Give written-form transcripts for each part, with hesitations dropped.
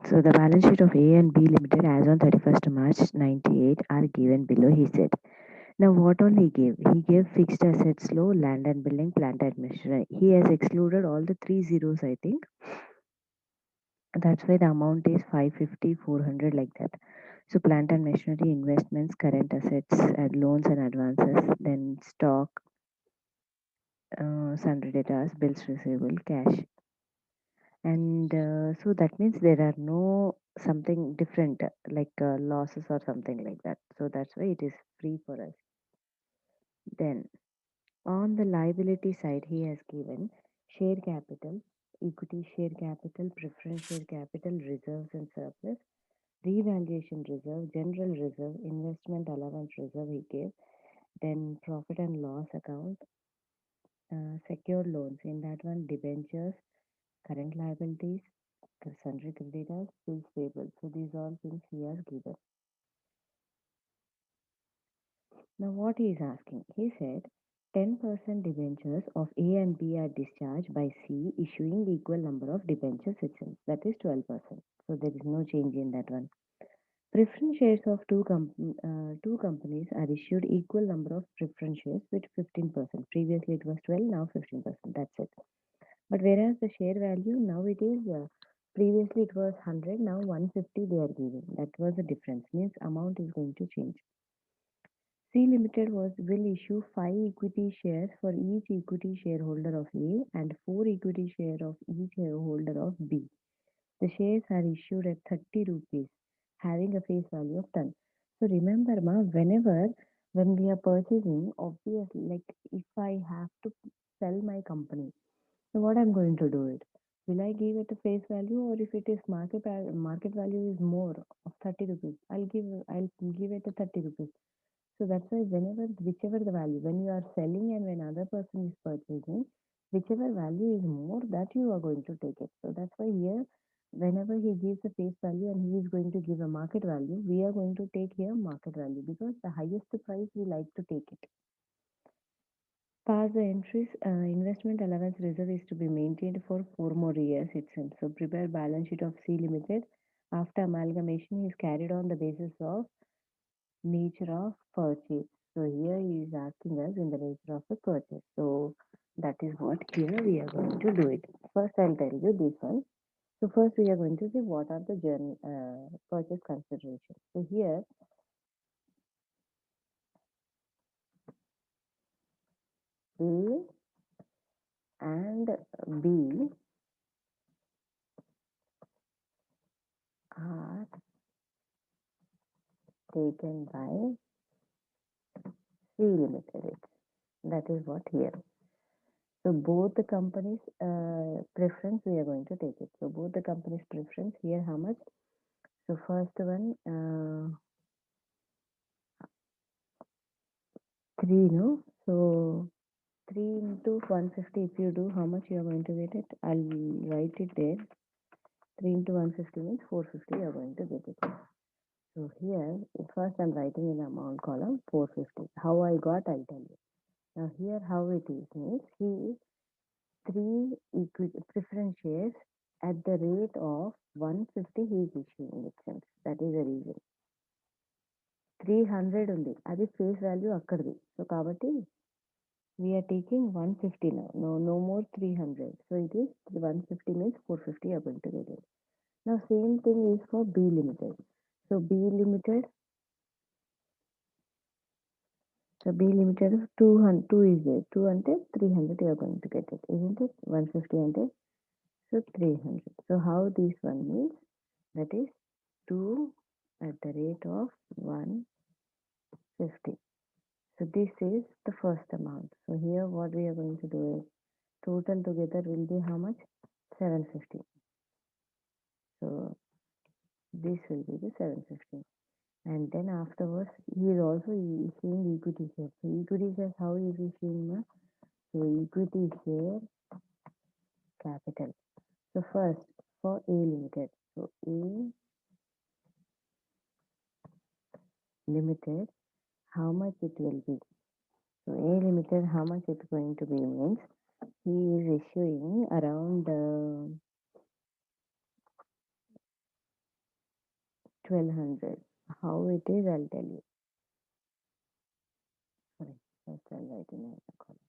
So the balance sheet of A and B Limited as on 31st March 98 are given below, he said. Now what all he gave? He gave fixed assets low, land and building, plant and machinery. He has excluded all the three zeros, I think. That's why the amount is 550, 400 like that. So plant and machinery, investments, current assets, and loans and advances, then stock, sundry debtors, bills receivable, cash. And so that means there are no something different like losses or something like that. So that's why it is free for us. Then on the liability side, he has given share capital, equity share capital, preference share capital, reserves and surplus, revaluation reserve, general reserve, investment allowance reserve he gave, then profit and loss account, secured loans. In that one, debentures, current liabilities, sundry creditors, bills payable. So these all things he has given. Now what he is asking, he said 10% debentures of A and B are discharged by C issuing equal number of debentures itself. That is 12%. So there is no change in that one. Preference shares of two companies are issued equal number of preference shares with 15%. Previously it was 12, now 15%. That's it. But whereas the share value now it is previously it was 100, now 150 they are giving. That was the difference. Means amount is going to change. C Limited will issue 5 equity shares for each equity shareholder of A and 4 equity share of each shareholder of B. The shares are issued at 30 rupees, having a face value of 10. So remember, whenever when we are purchasing, obviously, like if I have to sell my company, so what I'm going to do it? Will I give it a face value, or if it is market value is more of 30 rupees, I'll give it a 30 rupees. So that's why whenever whichever the value, when you are selling and when other person is purchasing, whichever value is more, that you are going to take it. So that's why here, whenever he gives a face value and he is going to give a market value, we are going to take here market value because the highest price we like to take it. Pass the entries. Investment allowance reserve is to be maintained for 4 more years itself. So prepare balance sheet of C Limited. After amalgamation is carried on the basis of nature of purchase. So here he is asking us in the nature of a purchase. So that is what here we are going to do it. First I'll tell you this one. So first we are going to see what are the purchase considerations. So here A and B are taken by C Limited. That is what here. So both the companies preference we are going to take it. So both the companies preference here how much? So first one 3 no. So 3 into 150 if you do how much you are going to get it? I'll write it there. 3 into 150 means 450 you are going to get it. So here first I'm writing in amount column 450. How I got I'll tell you. Now here how it is means he 3 equity preference shares at the rate of 150 he is issuing itself. That is the reason. 300 ఉంది అది face value అక్కడిది so కాబట్టి we are taking 150 now. No more 300. So it is 150 means 450 are going to get it. Now same thing is for B Limited. So B Limited, so B Limited 200, 2 is there. 2 ante 300 you are going to get it, isn't it? 150 ante so 300. So how this one means that is 2 at the rate of 150. So this is the first amount. So here what we are going to do is total together will be how much? 750. So this will be the 750. And then afterwards he is also issuing equity share. So equity shares how is issuing? So equity share capital. So first for A Limited. So A Limited how much it will be? So A Limited how much it's going to be means he is issuing around 1200. How it is, I'll tell you. Sorry, first I'll write in the column.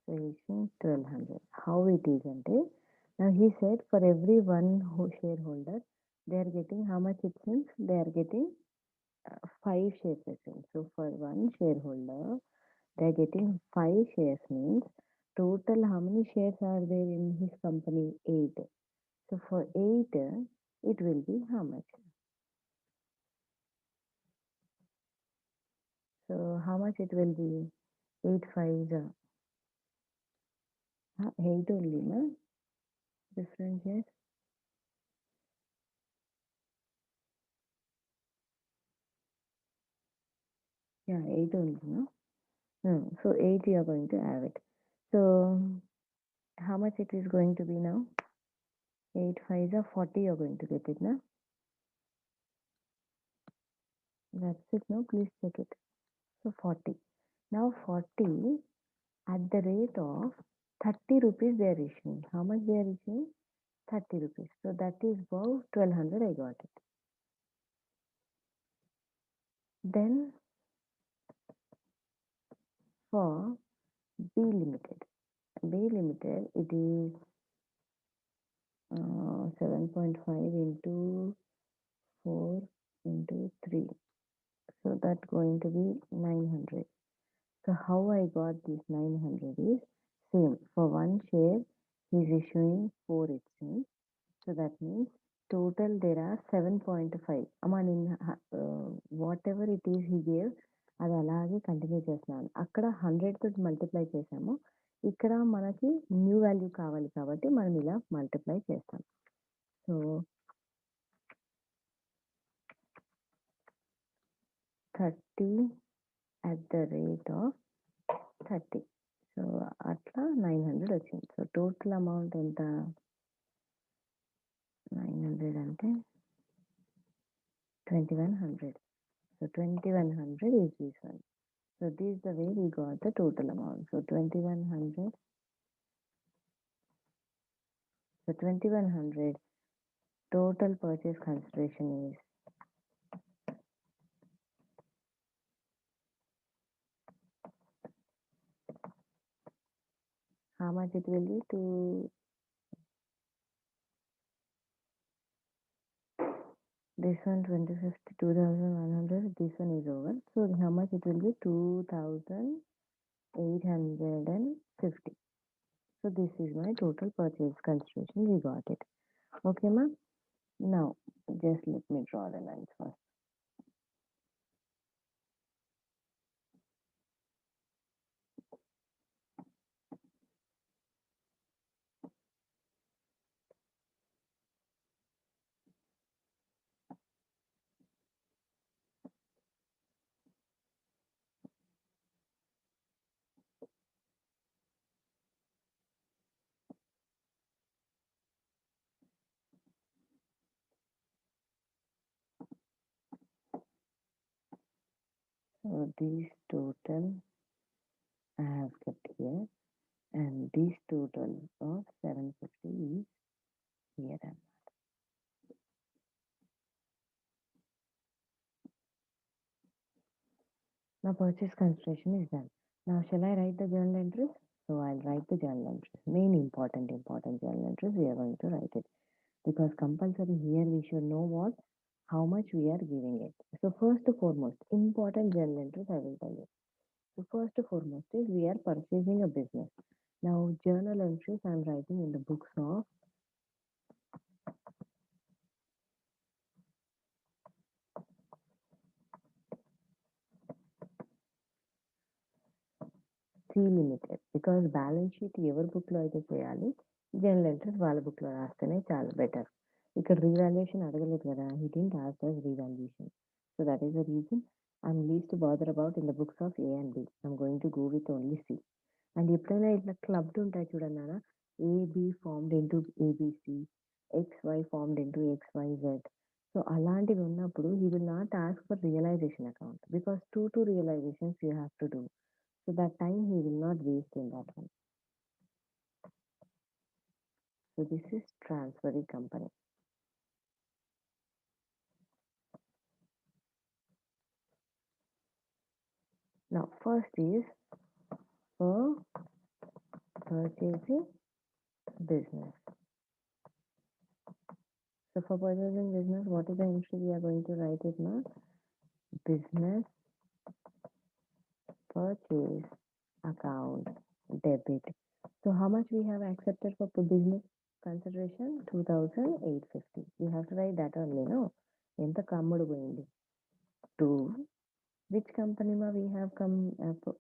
So he's saying 1200. How it is ante, now he said for every one shareholder, they are getting how much it seems? They are getting 5 shares it seems. So for one shareholder, they are getting 5 shares means total how many shares are there in his company? 8. So for 8, it will be how much? So how much it will be? 8 fives, 8 only, na? Different shares? Yeah, 8 only, no? So 8 you are going to have it. So how much it is going to be now? 8 fives are 40 you are going to get it, na? That's it, no? Please check it. So 40. Now 40 at the rate of 30 rupees they are issuing. How much they are issuing? 30 rupees. So that is about 1200 I got it. Then for B Limited. B Limited, it is 7.5 into 4 into 3. So that's going to be 900. So how I got this 900 is same. For one share, he's issuing 4 itself. So that means total there are 7.5. నేను what ever it is he gave అది అలాగే continue చేస్తున్నాను. అక్కడ 100 తోటి multiply చేసాము. ఇక్కడ మనకి new value కావాలి కాబట్టి మనం ఇలా మల్టిప్లై చేస్తాం. So 30 at the rate of 30. So అట్లా 900 వచ్చింది. సో టోటల్ అమౌంట్ ఎంత? 900 అంటే 2100. So 2100 is this one. So this is the way we got the total amount. So 2100. So 2100 total purchase consideration is how much it will be to this one 2050 2100. This one is over. So how much it will be? 2850. So this is my total purchase consideration. We got it. Okay, ma. Now just let me draw the lines first. So this total I have kept here, and this total of 750 is here. Now purchase consideration is done. Now shall I write the journal entries? So I'll write the journal entries. Main important journal entries we are going to write it, because compulsory here we should know what how much we are giving it. So first and foremost important journal entries I will tell you. So first and foremost is we are purchasing a business. Now journal entries I am writing in the books of C Limited, because balance sheet ఎవరి బుక్లో అయితే చేయాలి, general entries వాళ్ళ బుక్లో రాస్తేనే చాలా better. ఇక్కడ revaluation అడగలేదు కదా, he didn't ask us revaluation. So that is the reason I'm least bother about in the books of A and B. I'm going to go with only C. And ఎప్పుడైనా ఇట్లా clubbed ఉంటాయి చూడన్నారా, AB formed into ABC, XY formed into XYZ. So అలాంటివి ఉన్నప్పుడు he will not ask for realisation account, because two realisations you have to do. So that time he will not waste in that one. So this is transferring company. Now, first is for purchasing business. So for purchasing business, what is the entry we are going to write it now? Business purchase account debit. So how much we have accepted for business consideration? 2,850. We have to write that only, no? ఎంత కమ్ముడు పోయింది to which company we have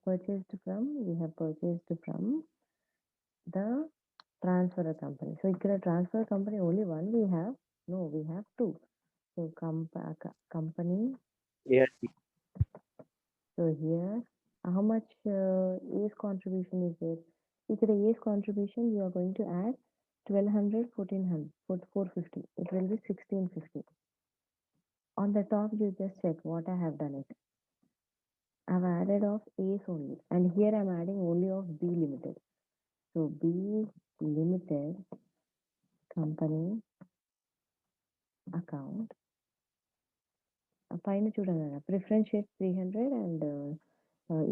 purchased from? We have purchased from the transfer company. So here transfer company only one we have? No, we have two. So company. Yeah. So here, how much A's contribution is there? If the A's contribution, you are going to add 1200, 1400, 450. It will be 1650. On the top, you just check what I have done it. I've added of A's only, and here I'm adding only of B limited. So B limited company account. Pine chudana preference shares 300 and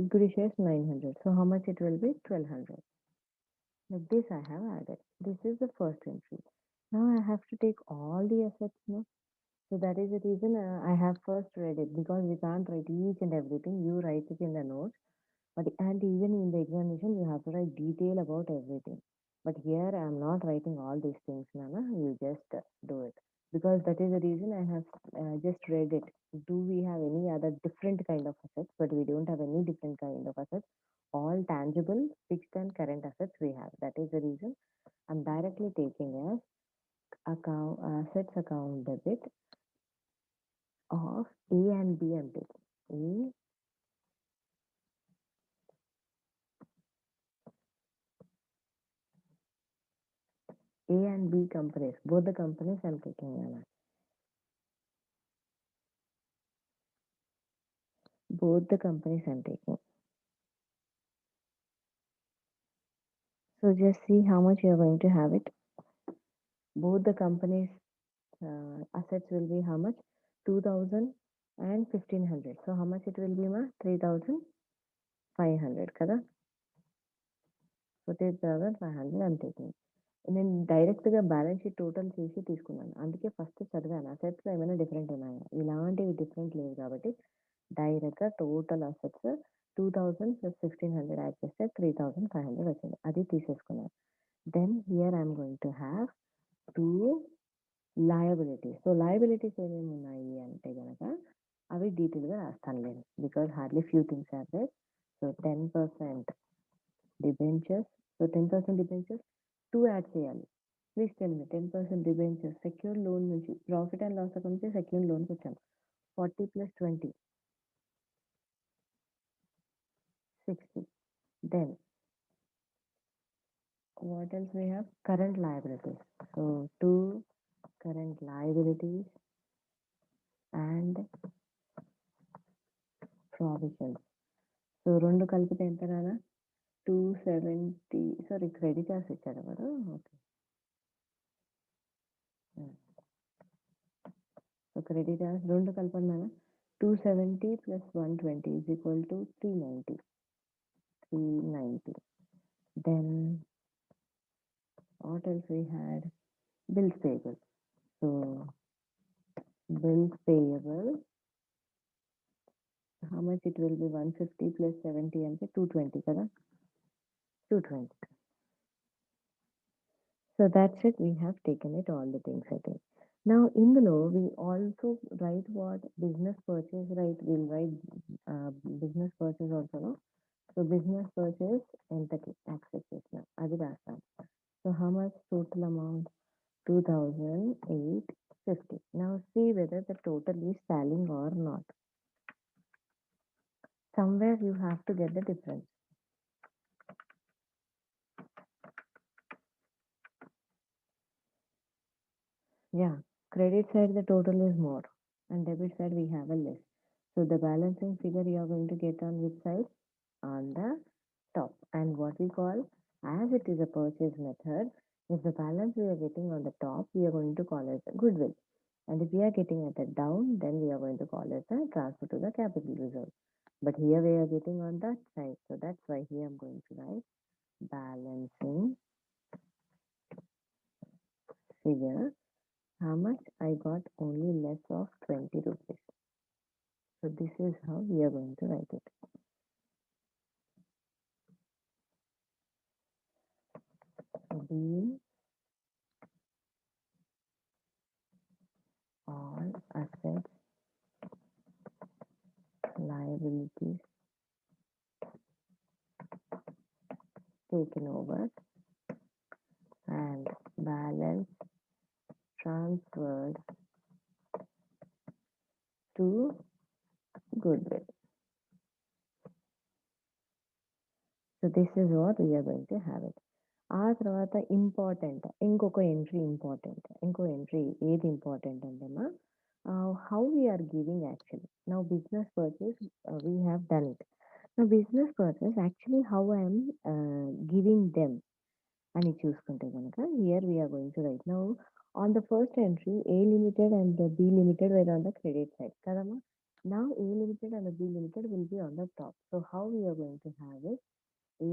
equity shares 900. So how much it will be? 1200. Like this I have added. This is the first entry. Now I have to take all the assets, no? So that is the reason I have first read it, because we can't write each and everything. You write it in the notes, but and even in the examination you have to write detail about everything. But here I am not writing all these things, Nana. You just do it, because that is the reason I have just read it. Do we have any other different kind of assets? But we don't have any different kind of assets. All tangible, fixed and current assets we have. That is the reason I'm directly taking as account assets account debit of A and B I'm taking. A and B companies, both the companies I'm taking, Nana. Both the companies I'm taking. So just see how much you're going to have it. Both the companies assets will be how much? 2000 and 1500. So how much it will be, ma? 3500 kada. So 3500 I'm taking. నేను డైరెక్ట్గా balance sheet total చేసి తీసుకున్నాను. అందుకే first చదివాను అసెట్స్లో ఏమైనా different ఉన్నాయా. ఇలాంటివి డిఫరెంట్ లేవు కాబట్టి డైరెక్ట్గా టోటల్ అసెట్స్ 2000 ప్లస్ 1500 యాడ్ చేస్తే 3500 వచ్చింది. అది తీసేసుకున్నాను. Then here I'm going to have two liabilities. So liabilities ఏమేమి ఉన్నాయి అంటే కనుక అవి డీటెయిల్గా రాస్తాను నేను, because hardly few things are there. So 10% debentures. So 10% debentures 2 add చేయాలి. Please tell me 10% debentures secure loan నుంచి ప్రాఫిట్ అండ్ లాస్ అకౌంట్ నుంచి సెక్యూర్ లోన్కి వచ్చాము. 40 plus 20 60. Then what else we have? Current liabilities. So 2 current liabilities and provisions. So రెండు కలిపితే ఎంత రాదా? 270. Sorry creditors ఇచ్చాడు వాడు. ఓకే, సో క్రెడిటర్స్ రెండు కలపండి. 270 plus 120 is equal to 390. 390. Then what else we had? Bills payable. So bills payable, how much it will be? 150 plus 70 అంటే 220 కదా. 220. So that's it. We have taken it all the things, I think. Now in the law we also write what business purchase, right? We'll write business purchase also, no? So business purchase entity access చేసిన అది రాస్తాం. So how much total amount? 2850. Now see whether the total is tallying or not. Somewhere you have to get the difference. Yeah, credit side the total is more and debit side we have a less. So the balancing figure you are going to get on which side? On the top. And what we call, as it is a purchase method, if the balance we are getting on the top, we are going to call it a goodwill. And if we are getting at the down, then we are going to call it a transfer to the capital reserve. But here we are getting on that side. So that's why here I'm going to write balancing figure. How much I got? Only less of 20 rupees. So this is how we are going to write it. Being all assets, liabilities taken over and balance transferred to goodwill. So this is what we are going to have it. ఆ తర్వాత important ఇంకొక entry ఇంకో entry ఏది important అంటేమా how we're giving actually now business purchase we have done it now business purchase actually how I'm giving them అని చూసుకుంటే కనుక here we're going to write now on the first entry A limited and B limited where on the credit side కదమ్మా now A limited and B limited will be on the top so how we're going to have it A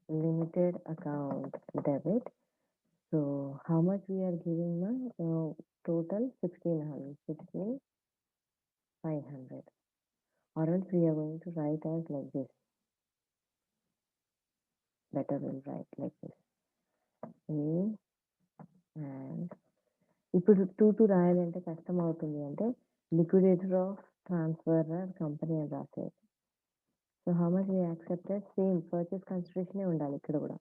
limited account debit. So how much we are giving now? Total 1600, 16,500. Or else we are going to write as like this. Better we'll write like this. A and ఇప్పుడు two రాయాలంటే కష్టం అవుతుంది అంటే liquidator of transfer company అని రాసేది so how much we accepted same purchase కన్సిడరేషనే ఉండాలి ఇక్కడ కూడా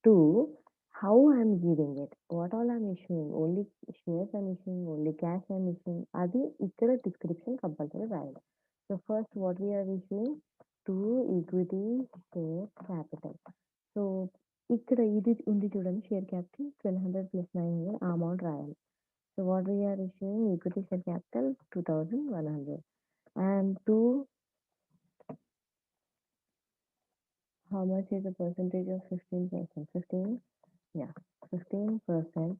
2 how I'm giving it, what all I'm issuing, only shares I'm issuing, only cash I'm issuing, అది ఇక్కడ description compulsory రాయాలి. So first what we are issuing, 2 equity share capital. So ఇక్కడ ఇది ఉంది చూడండి షేర్ క్యాపిటల్ 1200 plus 900 ఆ amount రాయాలి. So what we are issuing, equity share capital 2100 and 2 how much is the percentage of 15%? 15 yeah 15%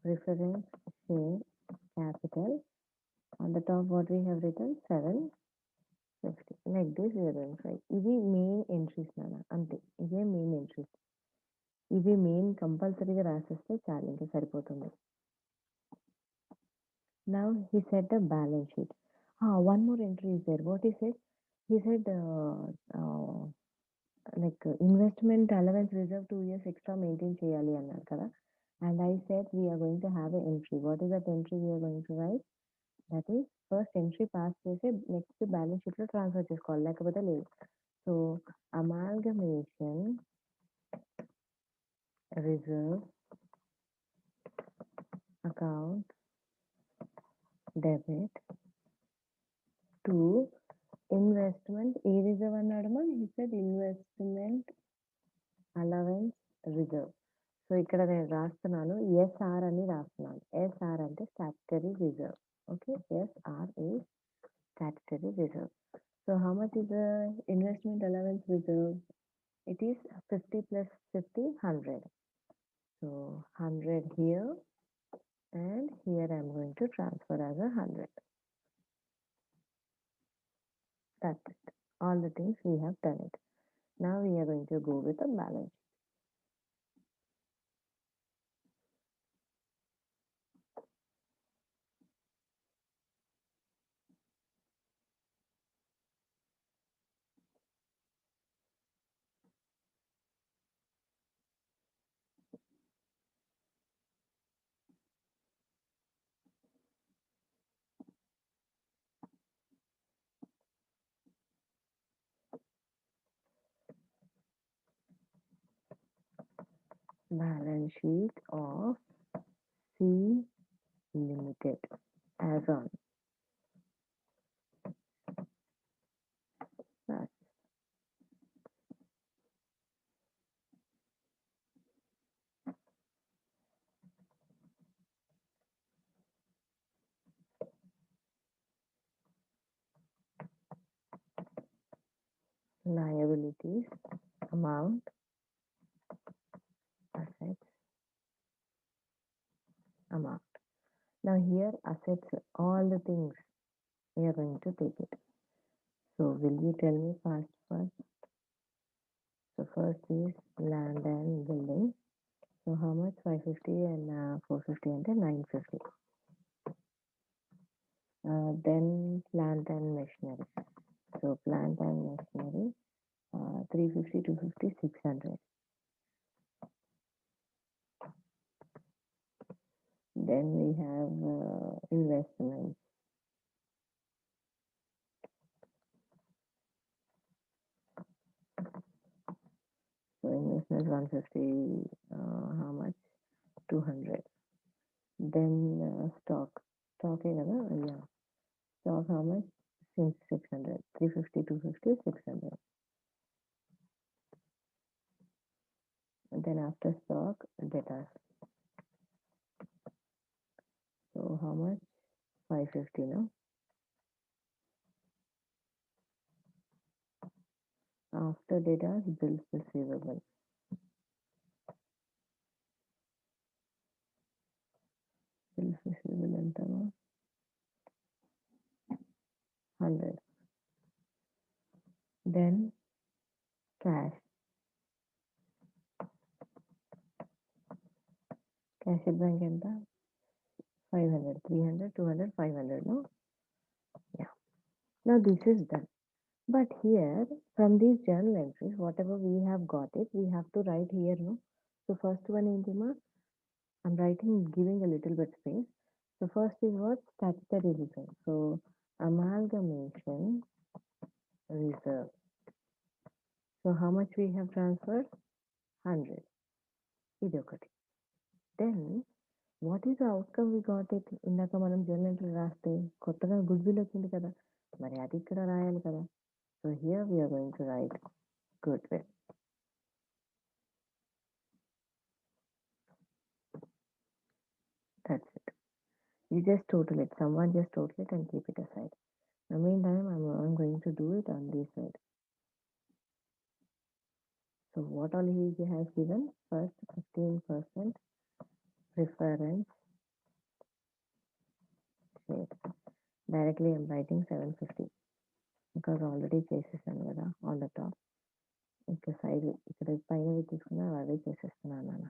preference share capital. On the top what we have written 750 like this we are going to write. ఇవి main entries నాన్న అంతే ఇవే main entries ఇవి main కంపల్సరీగా రాసేస్తే చాలు ఇంకా సరిపోతుంది. Now he said the balance sheet. One more entry is there. What he said? He said like investment allowance reserve 2 years extra maintain చేయాలి అన్నారు కదా. And I said we are going to have an entry. What is that entry we are going to write? That is first entry pass చేసి next balance షీట్లో transfer చేసుకోవాలి లేకపోతే లేదు. So amalgamation reserve account debit to investment a reserve అన్నాడమ్మా he said investment allowance reserve. So ఇక్కడ నేను రాస్తున్నాను SR అని రాస్తున్నాను. ఎస్ఆర్ అంటే statutory reserve. Okay SR is statutory reserve. So how much is the investment allowance reserve? It is 50 plus 50, 100. So 100 here and here I am going to transfer as a 100. That's it. All the things we have done it. Now we are going to go with the balance. Balance sheet of C Limited as on. That's liabilities, amount, assets, amount. Now here assets, all the things we are going to take it. So will you tell me first? So first is land and building. So how much? 550 and 450 and then 950. Then plant and machinery. So plant and machinery, 350, 250, 600. Then we have investments. So investment 150, how much? 200. Then stock. Stock is yeah. Stock how much? Since 600. 350, 250, 600. And then after stock, debtors. So how much? 550, no? After debtors, bills receivable. Bills receivable ఎంత? 100. Then cash. Cash at bank ఎంత? 500, 300, 200, 500, no? Yeah. Now this is done. But here, from these journal entries, whatever we have got it, we have to write here, no? So first one Intima, I'm writing, giving a little bit space. So first is what? Statutory reserve. So amalgamation reserve. So how much we have transferred? 100. ఇది ఒకటి. Then what is the outcome we got it? ఇందాక మనం journal entry రాస్తే కొత్తగా good will వచ్చింది కదా, మరి అది ఇక్కడ రాయాలి కదా. So here we are going to write goodwill. That's it. You just total it. Someone just total it and keep it aside. In the meantime, I'm going to do it on this side. So what all he has given? First 15% preference share. Directly I'm writing 750 because already చేసేసాను కదా on the top. ఇక్కడ side ఇక్కడ పైన తీసుకున్నా అదే చేసేస్తున్నాను నాన్న.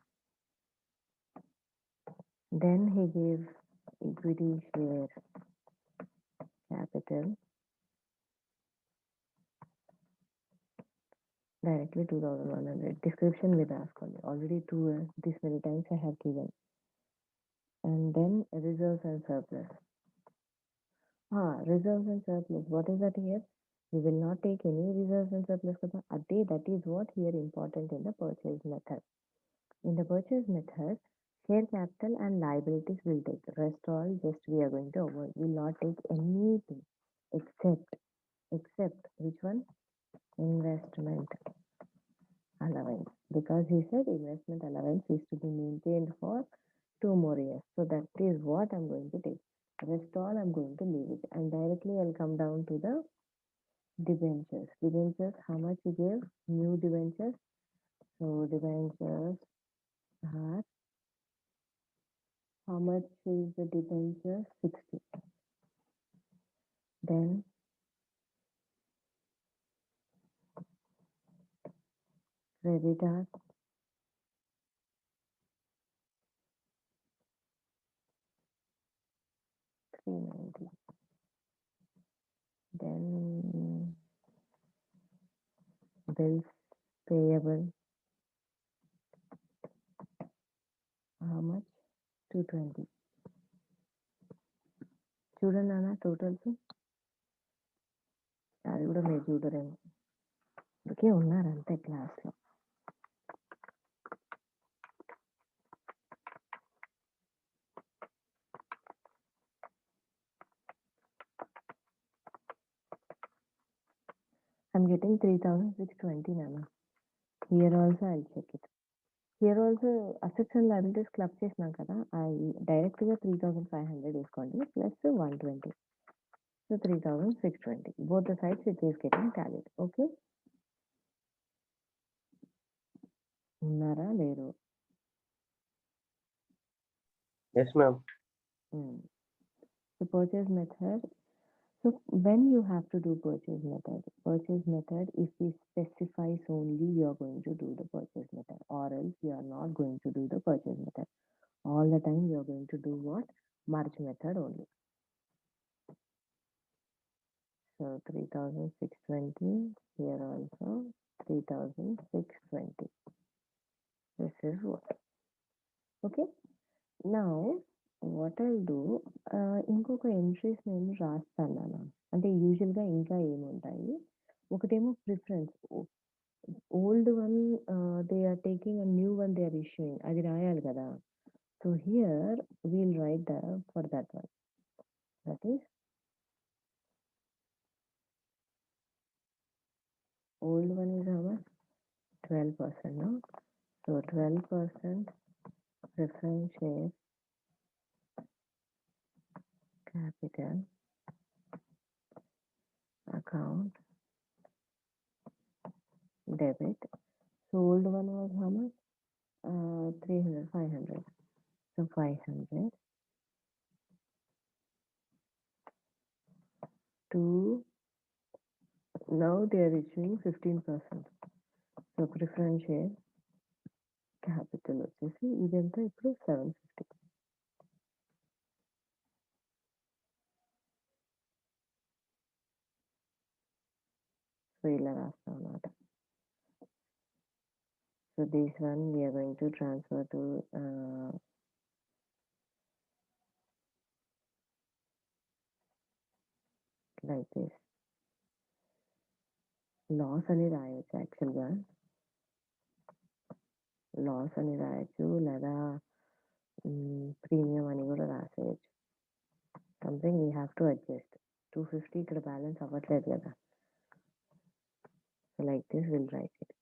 Then he gave equity share capital directly 2100. Description with రాసుకోండి. Already this many times I have given. And then reserves and surplus. Reserves and surplus. What is that here? We will not take any reserves and surplus kada. That is what here important in the purchase method. In the purchase method, share capital and liabilities will take. Rest all just we are going to avoid. We will not take anything except which one? Investment allowance. Because he said investment allowance is to be maintained for 2 more years. So that is what I'm going to take. Rest all I'm going to leave it. And directly I'll come down to the debentures. Debentures, how much we gave? New debentures. So debentures are, how much is the debenture? 60. Then creditors, 390. Then bills payable, how much? 220. చూడండి నాన్న totals. అది కూడా మీరు చూడరేమో, అందుకే ఉన్నారంతే క్లాస్లో. I'm getting 3620 nana. Here also I'll check it. Here also assets and liabilities club చేసినాం కదా, డైరెక్ట్గా 3500 వేసుకోండి plus 120. So 3620. Both the sides it is getting tallied. Okay. ఉన్నారా లేరు? Yes, ma'am. Mm. The purchase method. So when you have to do purchase method, if it specifies only you are going to do the purchase method, or else you are not going to do the purchase method. All the time you are going to do what? Merge method only. So 3620, here also 3620. This is what. Okay. Now what I'll do, ఇంకొక entries నేను రాస్తాను నాన్న. అంటే యూజువల్గా ఇంకా ఏముంటాయి, ఒకటేమో preference, old one they are taking a new one they are issuing, అది రాయాలి కదా. So here we'll write the for that one, that is old one is how much, 12%, no? So 12% preference share capital account debit. So old one was how much? 300, 500. So 500 to, now they are issuing 15%. So preference share capital వచ్చేసి ఇదంతా ఇప్పుడు 750. So ఇలా రాస్తాం అన్నమాట. So this one we are going to transfer to like this. Loss అని రాయొచ్చు యాక్చువల్గా, loss అని రాయొచ్చు, లేదా ప్రీమియం అని కూడా రాసేయచ్చు. Something we have to adjust. 250 ఇక్కడ బ్యాలెన్స్ అవ్వట్లేదు కదా. So like this will write it.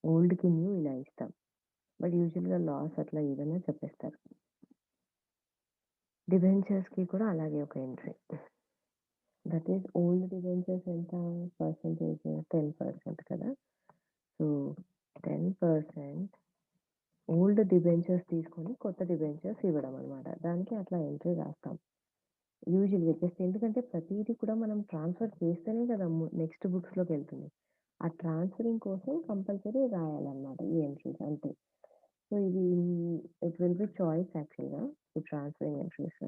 ఓల్డ్కి న్యూ ఇలా ఇస్తాం, బట్ యూజువల్గా లాస్ అట్లా ఏదైనా చెప్పేస్తారు. డిబెంచర్స్కి కూడా అలాగే ఒక entry, that is old debentures ఎంత పర్సంటేజ్, 10% కదా. సో 10% ఓల్డ్ డిబెంచర్స్ తీసుకొని కొత్త డిబెంచర్స్ ఇవ్వడం అనమాట. దానికి అట్లా ఎంట్రీ రాస్తాం యూజువల్గా. జస్ట్ ఎందుకంటే ప్రతిదీ కూడా మనం ట్రాన్స్ఫర్ చేస్తేనే కదా నెక్స్ట్ బుక్స్లోకి వెళ్తుంది. ఆ ట్రాన్స్ఫరింగ్ కోసం కంపల్సరీ రాయాలన్నమాట ఈ ఎంట్రీస్ అంతే. సో ఇది ఇట్ విల్ బి చాయిస్ యాక్చువల్గా, ఈ ట్రాన్స్ఫరింగ్ ఎంట్రీస్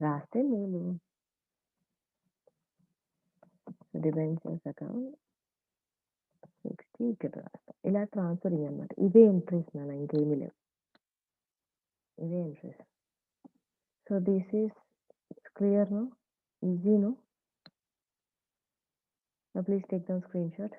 రాస్తే నేను డిబెంచర్స్ అకౌంట్ 60 ఇక్కడ రాస్తాం. ఇలా ట్రాన్స్ఫరింగ్ అనమాట. ఇవే ఎంట్రీస్ నాన్న, ఇంకేమీ లేవు, ఇవే entries. So this is clear no, easy no. Please take down screenshot.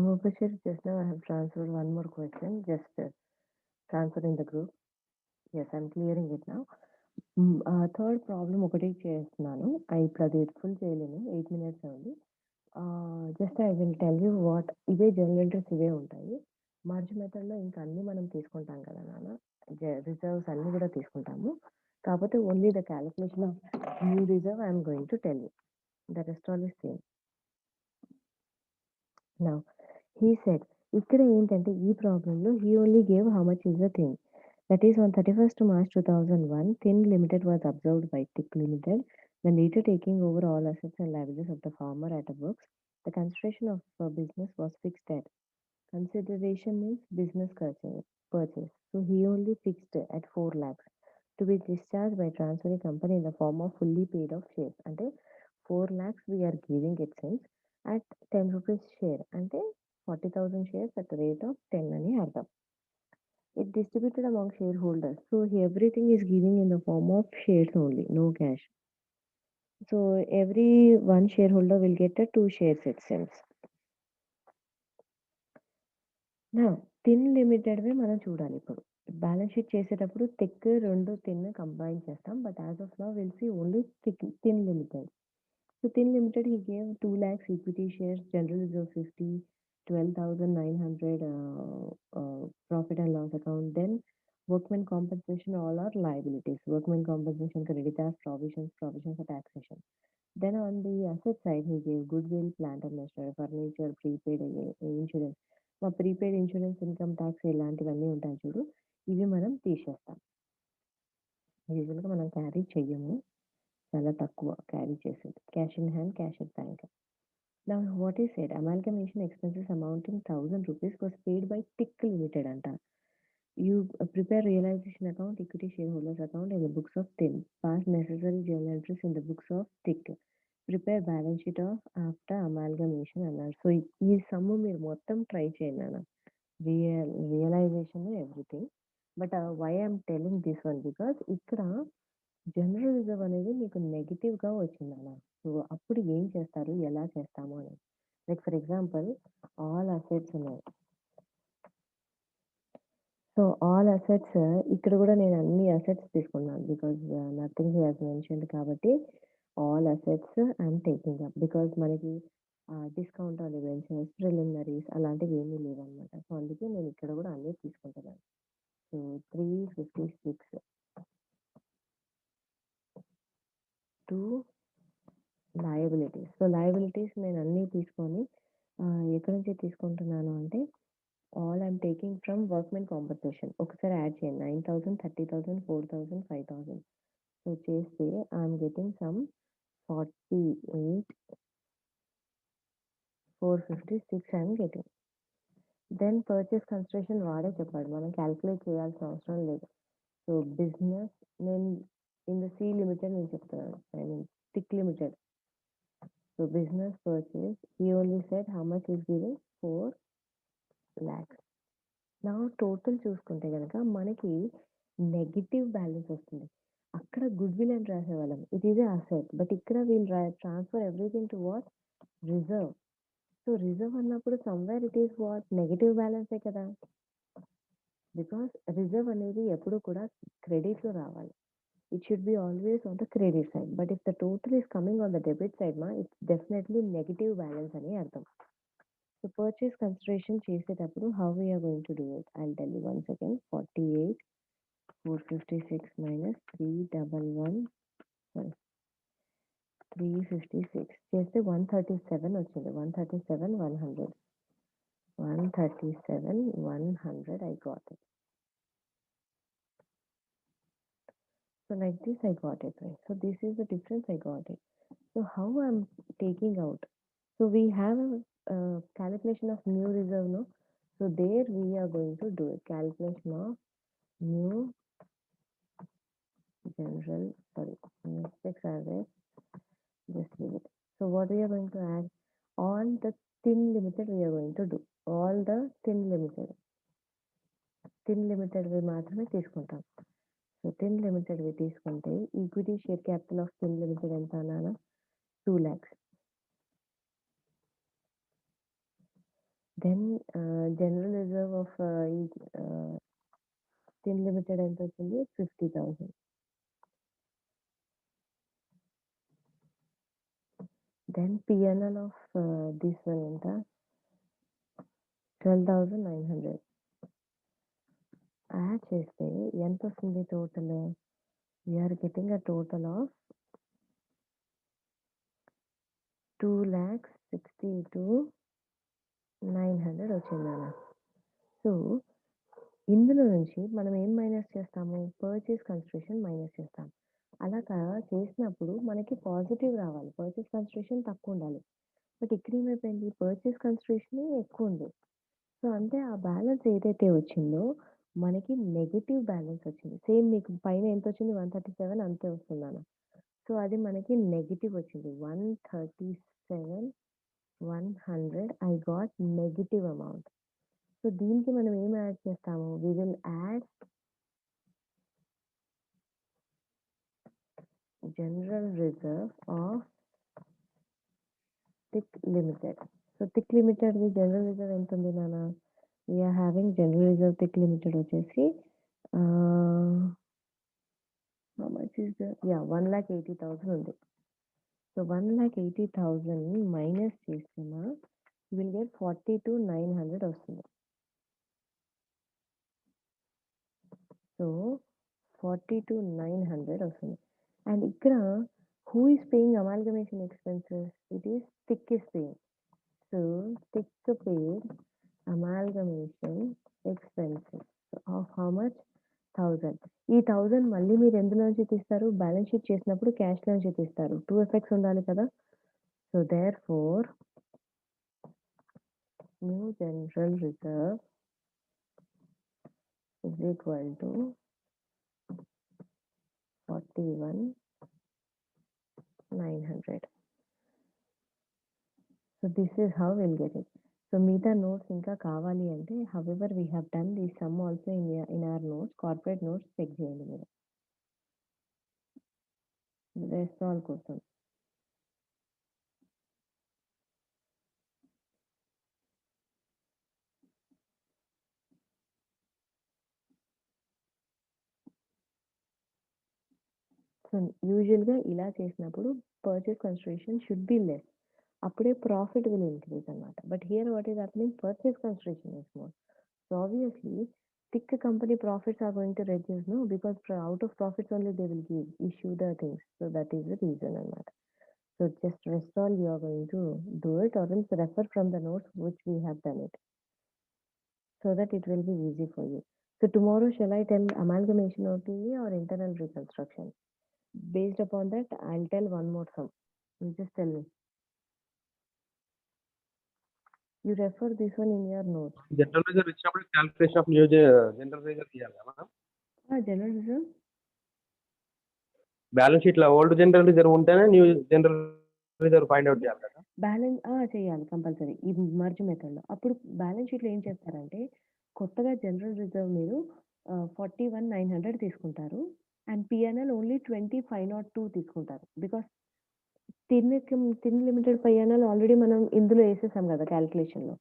Mubashir, just now I have transferred one more question. Just transferring the group. Yes, I'm clearing it now. Third problem ఒకటి చేస్తున్నాను. ఇప్పుడు అది full చేయలేను, 8 minutes ఉంది. Just I will tell you what. ఇవే general entries ఇవే ఉంటాయి. Merge మెథడ్లో ఇంకా అన్నీ మనం తీసుకుంటాం కదా నాన్న, రిజర్వ్స్ అన్నీ కూడా తీసుకుంటాము. కాకపోతే only the calculation of new reserve I'm going to tell you. The rest all is same. Now he said, ఇక్కడ ఏంటంటే ఈ ప్రాబ్లంలో he only gave how much is the thing. That is on 31st March 2001, Thin Limited was observed by Tick Limited Then later taking over all assets and liabilities of the former at a books, the consideration of business was fixed at. Consideration means business purchase. So he only fixed at 4 lakhs to be discharged by transferring company in the form of fully paid off shares. అంటే 4 lakhs we are giving it since at 10 rupees share. అంటే 40,000 shares at the rate of 10 అని అర్థం. It distributed among shareholders. So everything is giving in the form of shares only, no cash. So every one shareholder will get a 2 shares it seems. నా thin లిమిటెడ్‌వే మనం చూడాలి ఇప్పుడు. Balance sheet చేసేటప్పుడు thick 2 thin combine చేస్తాం. But as of now will see only thin limited. So Thin Limited, he gave 2 lakhs equity shares, general reserve 50, 12,900 profit and loss account. Then workman compensation, all are liabilities. Workman compensation, creditors, provision for taxation. Then on the asset side, he gave goodwill, plant and machinery, furniture, prepaid insurance. మా prepaid insurance income tax ఇలాంటివన్నీ ఉంటాయి చూడు, ఇవి మనం తీసేస్తాం. యూజువల్గా మనం carry చెయ్యము, చాలా తక్కువ క్యారీ చేసేది. Cash in hand, cash at bank. Now what he said, amalgamation expenses amounting 1,000 rupees was paid by TIC Limited అంట. You prepare realization account, equity shareholders account in the books of TIN. Pass necessary journal entries in the books of TIC. Prepare balance sheet of after amalgamation అన్నారు. So ఈ sum మీరు మొత్తం try చేయండి అన్న. Realization everything. But why I'm telling this one because ఇక్కడ general reserve అనేది మీకు నెగిటివ్‌గా వచ్చిందన్న. సో అప్పుడు ఏం చేస్తారు? ఎలా చేస్తాము అని. Like for example all assets ఉన్నాయి. సో ఆల్ అసెట్స్ ఇక్కడ కూడా నేను అన్ని అసెట్స్ తీసుకున్నాను. Because nothing he has mentioned కాబట్టి all assets I'm taking up. Because మనకి డిస్కౌంట్ ఆన్ డిబెంచర్స్, ప్రిలిమినరీస్ అలాంటివి ఏమీ లేవన్నమాట. సో అందుకే నేను ఇక్కడ కూడా అన్నీ తీసుకుంటున్నాను. So 356 to liabilities. So liabilities నేను అన్నీ తీసుకొని ఎక్కడి నుంచి తీసుకుంటున్నాను అంటే all I'm taking from workmen compensation. ఒకసారి యాడ్ చేయండి. 9,000, 30,000, 4,000, 5,000. సో చేస్తే I'm getting sum 48, 456 I'm getting. Then purchase consideration వాడే చెప్పాడు, మనం క్యాల్కులేట్ చేయాల్సిన అవసరం లేదు. సో బిజినెస్ నేను ఇన్ ద సి లిమిటెడ్ నేను చెప్తున్నాను, I mean thick limited. So business purchase, he only said how much is giving 4 lakhs. నా టోటల్ చూసుకుంటే కనుక మనకి నెగిటివ్ బ్యాలెన్స్ వస్తుంది. అక్కడ గుడ్ విల్ అని రాసేవాళ్ళం, ఇట్ ఈజ్ అసెట్. బట్ ఇక్కడ we'll transfer everything to what reserve. So reserve అన్నప్పుడు somewhere it is what negative బ్యాలెన్సే కదా. బికాస్ రిజర్వ్ అనేది ఎప్పుడు కూడా క్రెడిట్లో రావాలి. It should be always on the credit side. But if the total is coming on the debit side, it's definitely negative balance అని అర్థం. So purchase consideration చేసేటప్పుడు how we are going to do it, I'll tell you one second. 48, 456 minus 311, sorry, 356 చేస్తే 137 వచ్చింది. 137, 100. 137, 100 I got it. So like this I got it, right? So this is the difference I got it. So how I'm taking out? So we have a calculation of new reserve, no? So there we are going to do it. Calculation of new general, sorry, mistakes are there. Just leave it. So what we are going to add? All the thin limited we are going to do. All the thin limited. Thin limited we మాత్రమే తీసుకుంటాం. So thin limited వి తీసుకుంటే equity share capital of thin limited ఎంత అన్నాను? 2 lakhs. Then general reserve of Thin Limited ఎంత వచ్చింది? 50,000. Then P&L of this one ఎంత? 12,900. Add చేస్తే ఎంత వస్తుంది total? We're getting a total of 2,62,900 వచ్చిందన్న. సో ఇందులో నుంచి మనం ఏం మైనస్ చేస్తాము? పర్చేస్ కన్సిడరేషన్ మైనస్ చేస్తాం. అలాగా చేసినప్పుడు మనకి పాజిటివ్ రావాలి. పర్చేస్ కన్సిడరేషన్ తక్కువుండాలి. బట్ ఇక్కడేమైపోయింది పర్చేస్ కన్సిడరేషనే ఎక్కువుంది. సో, అంటే ఆ బ్యాలెన్స్ ఏదైతే వచ్చిందో మనకి నెగెటివ్ బ్యాలెన్స్ వచ్చింది. సేమ్ మీకు పైన ఎంతొచ్చింది 137 అంతే వస్తుంది నాన్న. సో, అది మనకి నెగెటివ్ వచ్చింది. 137, 100 I got negative amount. So, దీనికి మనం ఏం యాడ్ చేస్తాము? We will add general reserve of Thick limited. So, Thick లిమిటెడ్‌ది జనరల్ రిజర్వ్ ఎంతుంది నాన్న? We are having general reserve Thick limited వచ్చేసి హౌ మచ్ ఈస్ ద 1,80,000 ఉంది. సో, 1,80,000 మైనస్ చేస్తున్నా యూ విల్ గెట్ 42,900 వస్తుంది. సో, 42,900 వస్తుంది. అండ్ ఇక్కడ who is paying amalgamation expenses? It is Thick is paying. So, Thick paid amalgamation expenses of how much? 1000. ఈ 1000 మళ్ళీ మీరు ఎందులోంచి తీస్తారు? బ్యాలెన్స్ షీట్ చేసినప్పుడు క్యాష్‌లోంచి తీస్తారు. 2 ఎఫెక్ట్స్ ఉండాలి కదా! So, therefore new general reserve is equal to 41,900. So this is how we'll get it. So మిగతా notes ఇంకా కావాలి అంటే however we have done the sum also in our notes, corporate notes check చేయండి మీరు. Rest all కోసం. So యూజువల్గా ఇలా చేసినప్పుడు purchase consideration should be less. అప్పుడే ప్రాఫిట్ విల్ ఇంక్రీజ్ అన్నమాట. But here what is happening? Purchase consideration is more. So obviously, thick company profits are going to reduce, no? Because out of profits only they will issue the things. So that is the reason and that. So just rest all you are going to do it or else refer from the notes which we have done it. So that it will be easy for you. So tomorrow shall I tell amalgamation OTE or internal reconstruction? Based upon that, I'll tell one more sum. You just tell me. You refer this one in your notes. General reserve ఇచ్చినప్పుడు calculation of new general reserve తీయాలి కదా General reserve? Balance sheet లో old general reserve ఉంటేనే new general reserve find out చేయాలి కదా balance చేయాలి compulsory ఈ merge మెథడ్లో. అప్పుడు బ్యాలెన్స్ షీట్లో ఏం చేస్తారంటే కొత్తగా జనరల్ రిజర్వ్ మీరు 41,900 తీసుకుంటారు అండ్ పిఎన్ఎల్ ఓన్లీ 20,502 తీసుకుంటారు. బికాస్ తిన్ లిమిటెడ్ పిఎన్ఎల్ ఆల్రెడీ మనం ఇందులో వేసేసాం కదా క్యాలిక్యులేషన్లో.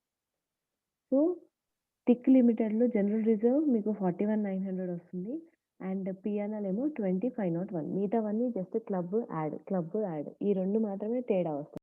సో థిక్ లిమిటెడ్లో జనరల్ రిజర్వ్ మీకు 41,900 వస్తుంది అండ్ పిఎన్ఎల్ ఏమో 20,501. మిగతావన్నీ జస్ట్ క్లబ్ యాడ్ ఈ రెండు మాత్రమే తేడా వస్తాయి.